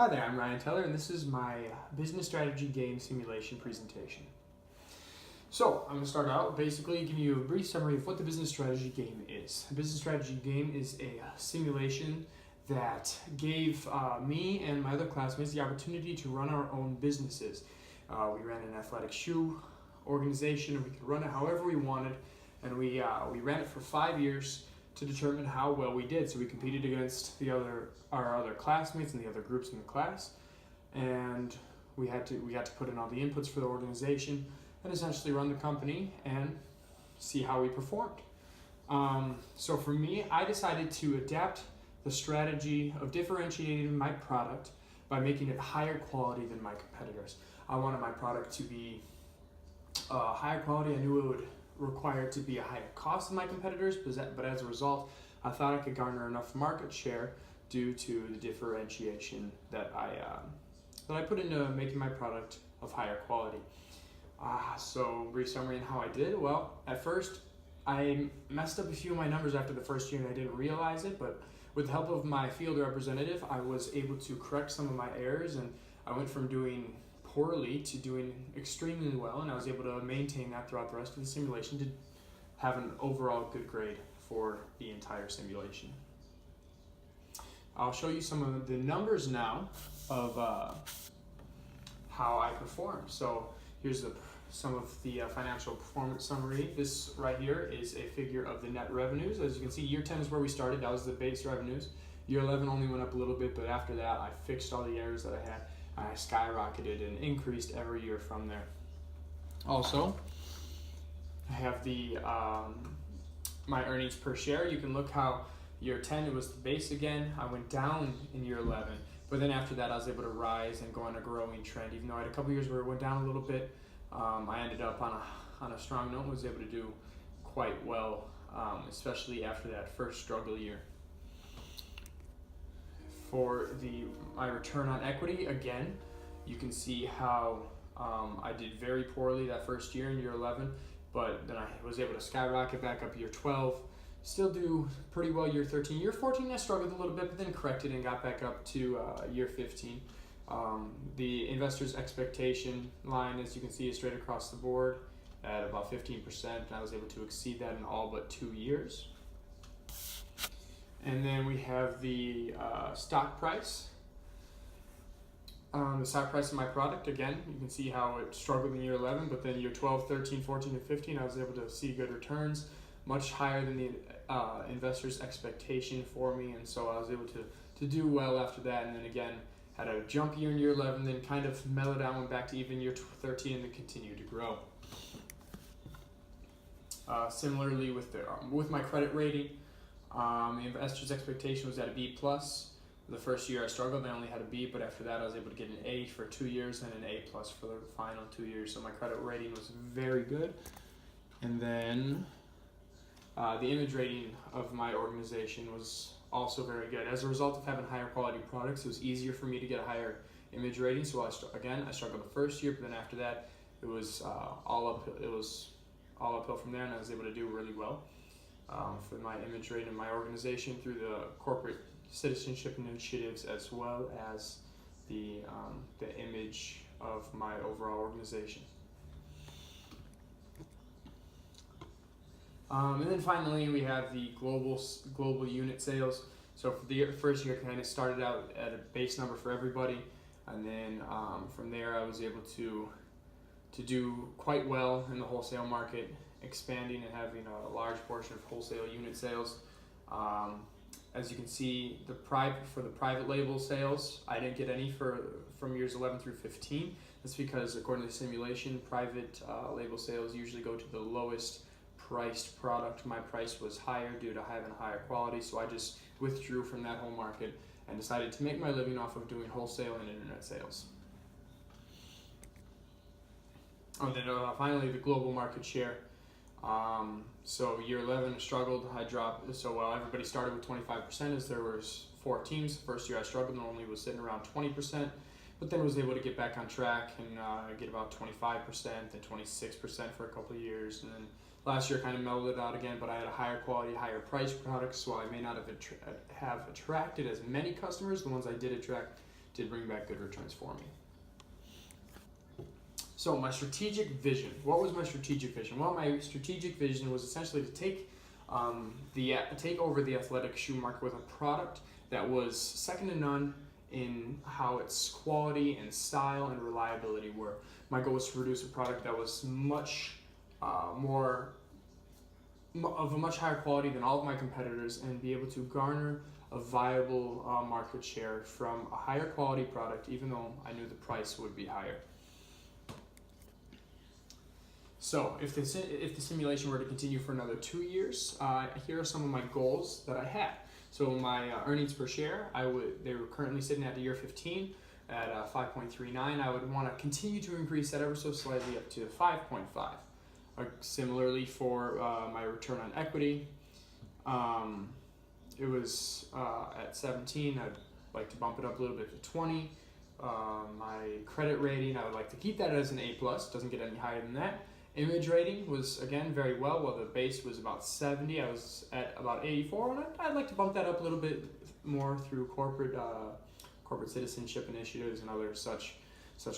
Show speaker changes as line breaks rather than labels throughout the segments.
Hi there, I'm Ryan Teller, and this is my business strategy game simulation presentation. So, I'm going to start out basically giving you a brief summary of what the business strategy game is. A business strategy game is a simulation that gave me and my other classmates the opportunity to run our own businesses. We ran an athletic shoe organization, and we could run it however we wanted, and we ran it for 5 years to determine how well we did. So we competed against our other classmates and the other groups in the class, and we had to put in all the inputs for the organization and essentially run the company and see how we performed. So for me, I decided to adapt the strategy of differentiating my product by making it higher quality than my competitors. I wanted my product to be higher quality. I knew it would require it to be a higher cost than my competitors, but as a result, I thought I could garner enough market share due to the differentiation that I put into making my product of higher quality. So brief summary on how I did. Well, at first, I messed up a few of my numbers after the first year and I didn't realize it, but with the help of my field representative, I was able to correct some of my errors, and I went from doing poorly to doing extremely well, and I was able to maintain that throughout the rest of the simulation to have an overall good grade for the entire simulation. I'll show you some of the numbers now of how I performed. So here's some of the financial performance summary. This right here is a figure of the net revenues. As you can see, year 10 is where we started. That was the base revenues. Year 11 only went up a little bit, but after that I fixed all the errors that I had. I skyrocketed and increased every year from there. Also, I have the my earnings per share. You can look how year 10 it was the base again. I went down in year 11, but then after that I was able to rise and go on a growing trend. Even though I had a couple years where it went down a little bit, I ended up on a strong note and was able to do quite well, especially after that first struggle year. For my return on equity, again, you can see how I did very poorly that first year in year 11, but then I was able to skyrocket back up year 12, still do pretty well year 13. Year 14 I struggled a little bit, but then corrected and got back up to year 15. The investor's expectation line, as you can see, is straight across the board at about 15%, and I was able to exceed that in all but 2 years. And then we have the stock price. The stock price of my product, again, you can see how it struggled in year 11, but then year 12, 13, 14, and 15, I was able to see good returns, much higher than the investor's expectation for me, and so I was able to do well after that, and then again, had a jump year in year 11, then kind of mellowed out, went back to even year 13, and then continued to grow. Similarly with my credit rating, the investor's expectation was at a B+. The first year I struggled, I only had a B, but after that I was able to get an A for 2 years and an A+ for the final 2 years. So my credit rating was very good. And then the image rating of my organization was also very good. As a result of having higher quality products, it was easier for me to get a higher image rating. So I struggled the first year, but then after that it was all uphill from there, and I was able to do really well. For my image rating in my organization through the corporate citizenship initiatives, as well as the image of my overall organization. And then finally we have the global unit sales. So for the first year, kind of started out at a base number for everybody, and then from there I was able to do quite well in the wholesale market, expanding and having a large portion of wholesale unit sales. As you can see, for the private label sales, I didn't get any from years 11 through 15. That's because according to the simulation, private label sales usually go to the lowest priced product. My price was higher due to having higher quality, so I just withdrew from that whole market and decided to make my living off of doing wholesale and internet sales. And then finally, the global market share. So year 11 I struggled, I dropped, so while everybody started with 25%, as there was 4 teams. First year I struggled and only was sitting around 20%, but then was able to get back on track and get about 25%, then 26% for a couple of years, and then last year kind of mellowed it out again, but I had a higher quality, higher price product, so I may not have attracted as many customers. The ones I did attract did bring back good returns for me. So my strategic vision. What was my strategic vision? Well, my strategic vision was essentially to take over the athletic shoe market with a product that was second to none in how its quality and style and reliability were. My goal was to produce a product that was much of a much higher quality than all of my competitors, and be able to garner a viable market share from a higher quality product, even though I knew the price would be higher. So if the simulation were to continue for another 2 years, here are some of my goals that I had. So my earnings per share, they were currently sitting at the year 15 at 5.39. I would want to continue to increase that ever so slightly up to 5.5. Similarly for my return on equity, it was at 17. I'd like to bump it up a little bit to 20. My credit rating, I would like to keep that as an A+. Doesn't get any higher than that. Image rating was, again, very well. While the base was about 70, I was at about 84, and I'd like to bump that up a little bit more through corporate citizenship initiatives and other such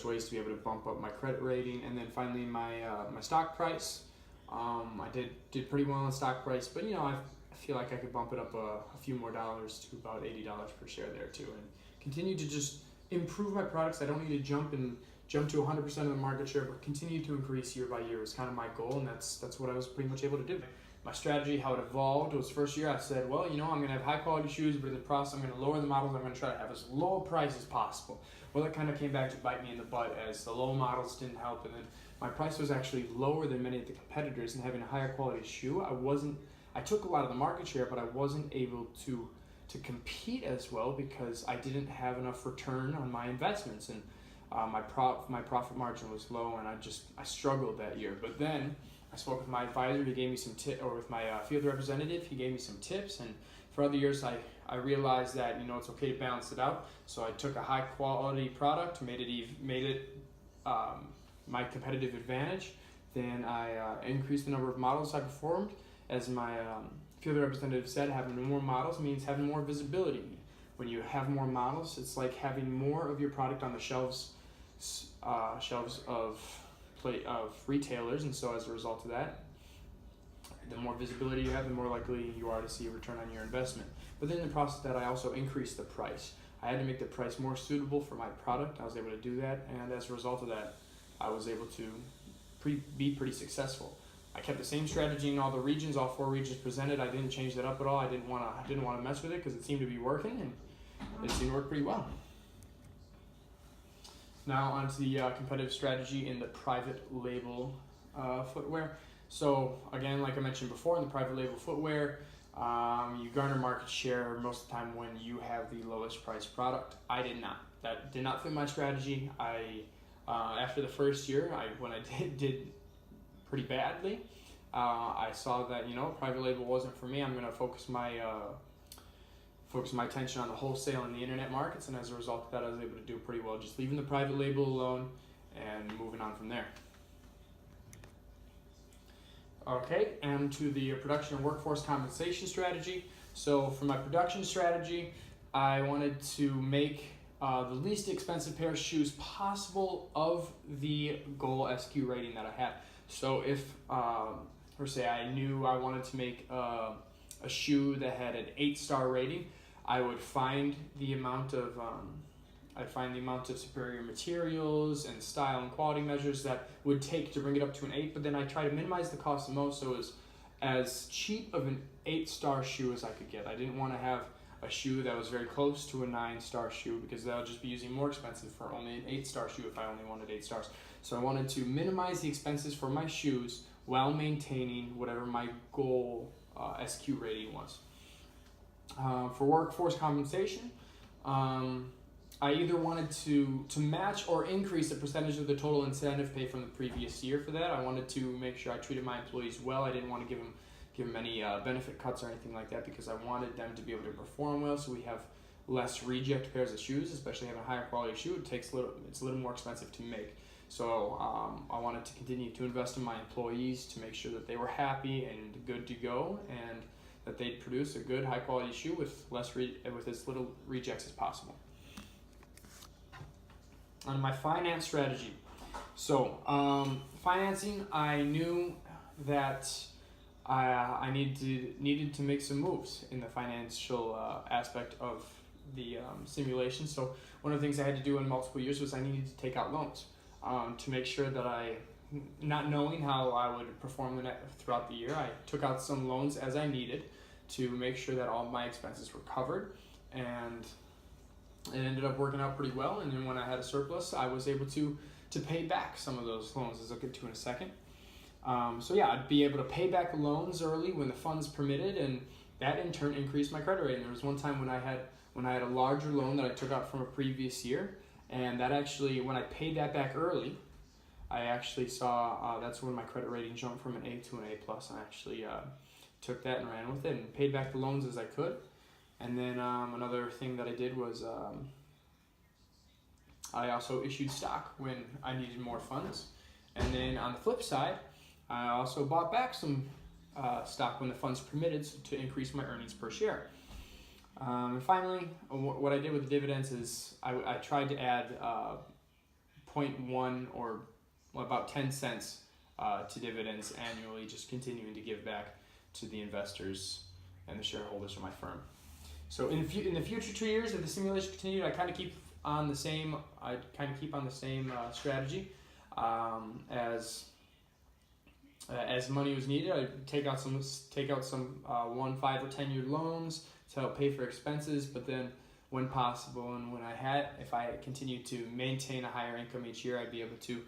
ways to be able to bump up my credit rating. And then finally, my stock price. I did pretty well on stock price, but I feel like I could bump it up a few more dollars to about $80 per share there too, and continue to just improve my products. I don't need to jump to 100% of the market share, but continue to increase year by year was kind of my goal, and that's what I was pretty much able to do. My strategy, how it evolved, was first year I said, well, I'm going to have high quality shoes, but in the process I'm going to lower the models. I'm going to try to have as low a price as possible. Well, it kind of came back to bite me in the butt, as the low models didn't help, and then my price was actually lower than many of the competitors, and having a higher quality shoe, I took a lot of the market share, but I wasn't able to compete as well because I didn't have enough return on my investments, and my profit margin was low, and I struggled that year. But then I spoke with my advisor. He gave me some with my field representative. He gave me some tips, and for other years I realized that it's okay to balance it out. So I took a high quality product, made it my competitive advantage. Then I increased the number of models I performed. As my field representative said, having more models means having more visibility. When you have more models, it's like having more of your product on the shelves of retailers, and so as a result of that, the more visibility you have, the more likely you are to see a return on your investment. But then in the process of that, I also increased the price. I had to make the price more suitable for my product. I was able to do that, and as a result of that, I was able to be pretty successful. I kept the same strategy in all the regions, all 4 regions presented. I didn't change that up at all. I didn't want to mess with it because it seemed to be working, and it seemed to work pretty well. Now onto the competitive strategy in the private label footwear. So again, like I mentioned before, in the private label footwear, you garner market share most of the time when you have the lowest priced product. I did not. That did not fit my strategy. After the first year, when I did pretty badly, I saw that private label wasn't for me. I'm going to focus my attention on the wholesale and the internet markets, and as a result of that, I was able to do pretty well, just leaving the private label alone and moving on from there. Okay, and to the production and workforce compensation strategy. So for my production strategy, I wanted to make the least expensive pair of shoes possible of the goal SQ rating that I had. So if, say I knew I wanted to make a shoe that had an 8-star rating, I would find the amount of superior materials and style and quality measures that would take to bring it up to an 8, but then I try to minimize the cost the most, so it was as cheap of an 8-star shoe as I could get. I didn't want to have a shoe that was very close to a 9-star shoe, because that would just be using more expensive for only an 8-star shoe if I only wanted 8 stars. So I wanted to minimize the expenses for my shoes while maintaining whatever my goal SQ rating was. For workforce compensation, I either wanted to match or increase the percentage of the total incentive pay from the previous year. For that, I wanted to make sure I treated my employees well. I didn't want to give them any benefit cuts or anything like that, because I wanted them to be able to perform well, so we have less reject pairs of shoes. Especially having a higher quality shoe, it's a little more expensive to make. So I wanted to continue to invest in my employees to make sure that they were happy and good to go, and that they'd produce a good high quality shoe with as little rejects as possible. on my finance strategy. So, financing, I knew that I needed to make some moves in the financial aspect of the simulation. So, one of the things I had to do in multiple years was I needed to take out loans to make sure that not knowing how I would perform throughout the year, I took out some loans as I needed to make sure that all of my expenses were covered, and it ended up working out pretty well. And then when I had a surplus, I was able to pay back some of those loans, as I'll get to in a second. So yeah, I'd be able to pay back loans early when the funds permitted, and that in turn increased my credit rating. There was one time when I had a larger loan that I took out from a previous year, and that actually, when I paid that back early, I actually saw that's when my credit rating jumped from an A to an A plus. I actually took that and ran with it and paid back the loans as I could. And then another thing that I did was I also issued stock when I needed more funds. And then on the flip side, I also bought back some stock when the funds permitted to increase my earnings per share. And finally, what I did with the dividends is I tried to add 0.1 or about 10 cents to dividends annually, just continuing to give back to the investors and the shareholders of my firm. So in the future 2 years, if the simulation continued, I kind of keep on the same strategy. As money was needed, I'd take out some 1, 5, or 10-year loans to help pay for expenses. But then, when possible, and if I continued to maintain a higher income each year, I'd be able to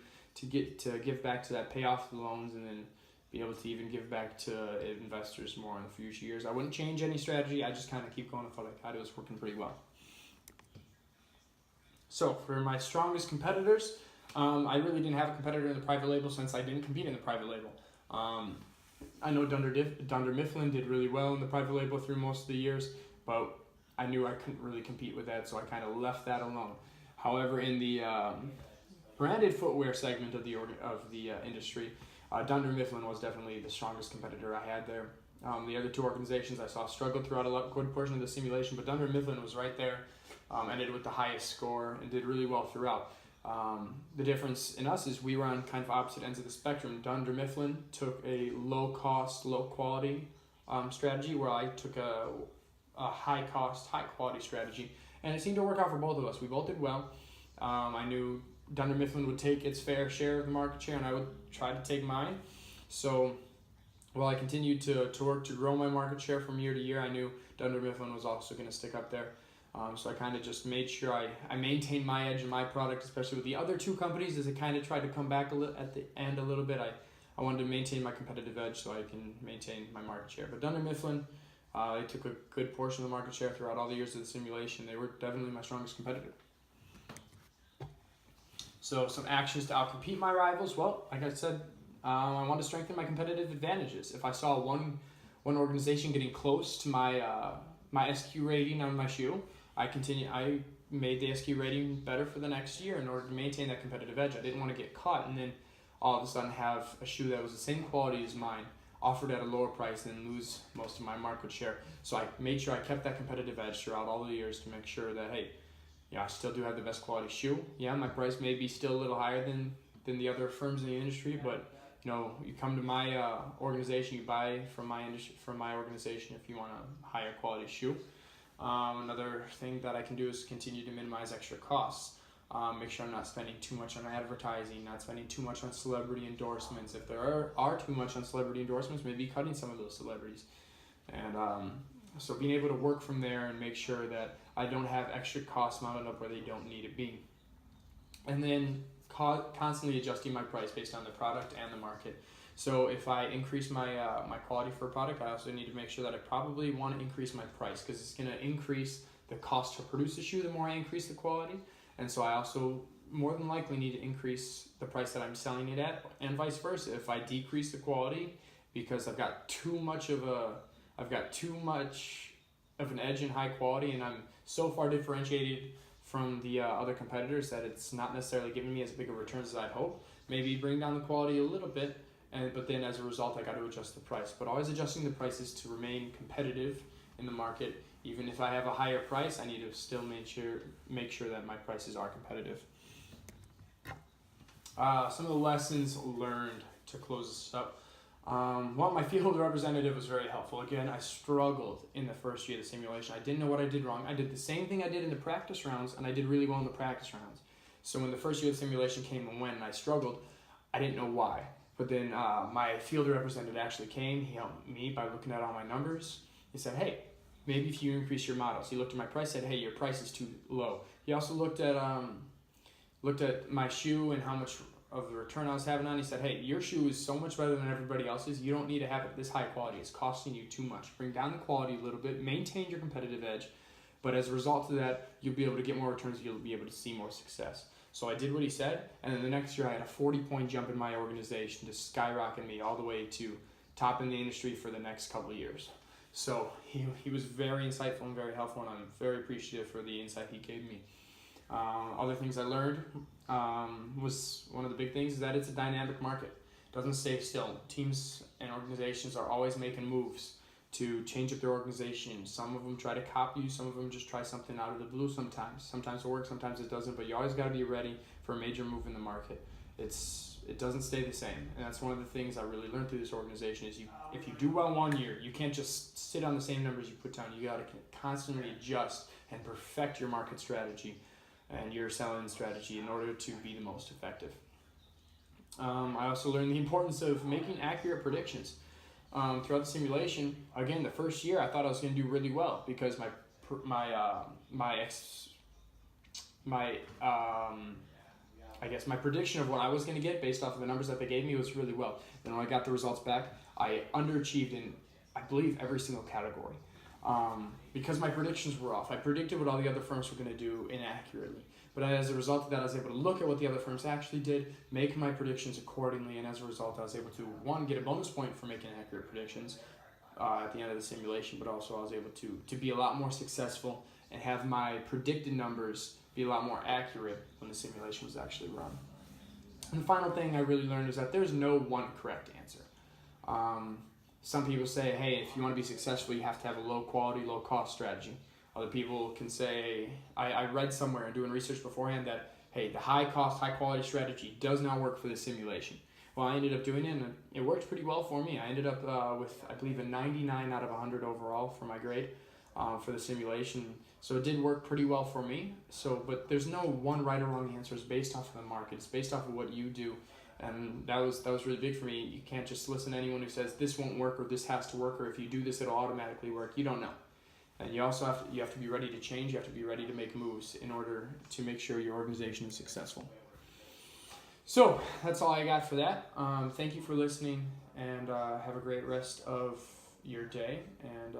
give back to that, pay off the loans, and then be able to even give back to investors more in the future years. I wouldn't change any strategy. I just kind of keep going with what I thought it was working pretty well. So for my strongest competitors, I really didn't have a competitor in the private label since I didn't compete in the private label. I know Dunder Mifflin did really well in the private label through most of the years, but I knew I couldn't really compete with that, so I kind of left that alone. However, in the branded footwear segment of the industry, Dunder Mifflin was definitely the strongest competitor I had there. The other two organizations I saw struggled throughout a good portion of the simulation, but Dunder Mifflin was right there, ended with the highest score, and did really well throughout. The difference in us is we were on kind of opposite ends of the spectrum. Dunder Mifflin took a low-cost, low-quality strategy, where I took a high-cost, high-quality strategy, and it seemed to work out for both of us. We both did well. I knew Dunder Mifflin would take its fair share of the market share, and I would try to take mine. So while I continued to work to grow my market share from year to year, I knew Dunder Mifflin was also going to stick up there. So I kind of just made sure I maintained my edge in my product, especially with the other two companies, as I kind of tried to come back at the end a little bit. I wanted to maintain my competitive edge so I can maintain my market share. But Dunder Mifflin, they took a good portion of the market share throughout all the years of the simulation. They were definitely my strongest competitor. So some actions to outcompete my rivals. Well, like I said, I want to strengthen my competitive advantages. If I saw one organization getting close to my SQ rating on my shoe, I made the SQ rating better for the next year in order to maintain that competitive edge. I didn't want to get caught and then all of a sudden have a shoe that was the same quality as mine offered at a lower price and lose most of my market share. So I made sure I kept that competitive edge throughout all the years to make sure that, hey, yeah, I still do have the best quality shoe. Yeah, my price may be still a little higher than the other firms in the industry, but you come to my organization, you buy from my organization if you want a higher quality shoe. Another thing that I can do is continue to minimize extra costs. Make sure I'm not spending too much on advertising, not spending too much on celebrity endorsements. If there are too much on celebrity endorsements, maybe cutting some of those celebrities. And so being able to work from there and make sure that I don't have extra costs mounted up where they don't need to be. And then constantly adjusting my price based on the product and the market. So if I increase my quality for a product, I also need to make sure that I probably want to increase my price, because it's going to increase the cost to produce the shoe the more I increase the quality. And so I also more than likely need to increase the price that I'm selling it at, and vice versa. If I decrease the quality because I've got too much of an edge in high quality, and I'm so far differentiated from the other competitors that it's not necessarily giving me as big of returns as I'd hope, maybe bring down the quality a little bit, but then as a result I got to adjust the price. But always adjusting the prices to remain competitive in the market. Even if I have a higher price, I need to still make sure that my prices are competitive. Some of the lessons learned to close this up. Well, my field representative was very helpful. Again, I struggled in the first year of the simulation. I didn't know what I did wrong. I did the same thing I did in the practice rounds, and I did really well in the practice rounds. So when the first year of the simulation came and went and I struggled, I didn't know why. But then my field representative actually came. He helped me by looking at all my numbers. He said, hey, maybe if you increase your models. He looked at my price, said, hey, your price is too low. He also looked at my shoe and how much of the return I was having on. He said, hey, your shoe is so much better than everybody else's. You don't need to have it this high quality. It's costing you too much. Bring down the quality a little bit, maintain your competitive edge, but as a result of that, you'll be able to get more returns. You'll be able to see more success. So I did what he said, and then the next year I had a 40-point jump in my organization to skyrocket me all the way to top in the industry for the next couple of years. So he was very insightful and very helpful, and I'm very appreciative for the insight he gave me. Other things I learned was one of the big things is that it's a dynamic market. It doesn't stay still. Teams and organizations are always making moves to change up their organization. Some of them try to copy you, some of them just try something out of the blue sometimes. Sometimes it works, sometimes it doesn't, but you always got to be ready for a major move in the market. It doesn't stay the same, and that's one of the things I really learned through this organization is if you do well one year, you can't just sit on the same numbers you put down. You got to constantly adjust and perfect your market strategy and your selling strategy in order to be the most effective. I also learned the importance of making accurate predictions. Throughout the simulation, again, the first year I thought I was going to do really well because I guess my prediction of what I was going to get based off of the numbers that they gave me was really well. Then when I got the results back, I underachieved in, I believe, every single category. Because my predictions were off. I predicted what all the other firms were going to do inaccurately. But as a result of that, I was able to look at what the other firms actually did, make my predictions accordingly, and as a result, I was able to, one, get a bonus point for making accurate predictions at the end of the simulation, but also I was able to be a lot more successful and have my predicted numbers be a lot more accurate when the simulation was actually run. And the final thing I really learned is that there's no one correct answer. Some people say, hey, if you want to be successful, you have to have a low quality, low cost strategy. Other people can say, I read somewhere doing research beforehand that, hey, the high cost, high quality strategy does not work for the simulation. Well, I ended up doing it, and it worked pretty well for me. I ended up with, I believe, a 99 out of 100 overall for my grade for the simulation. So it did work pretty well for me. But there's no one right or wrong answer. It's based off of the market. It's based off of what you do. And that was really big for me. You can't just listen to anyone who says this won't work or this has to work or if you do this it'll automatically work. You don't know. And you also have to be ready to change. You have to be ready to make moves in order to make sure your organization is successful. So that's all I got for that. Thank you for listening, and have a great rest of your day. And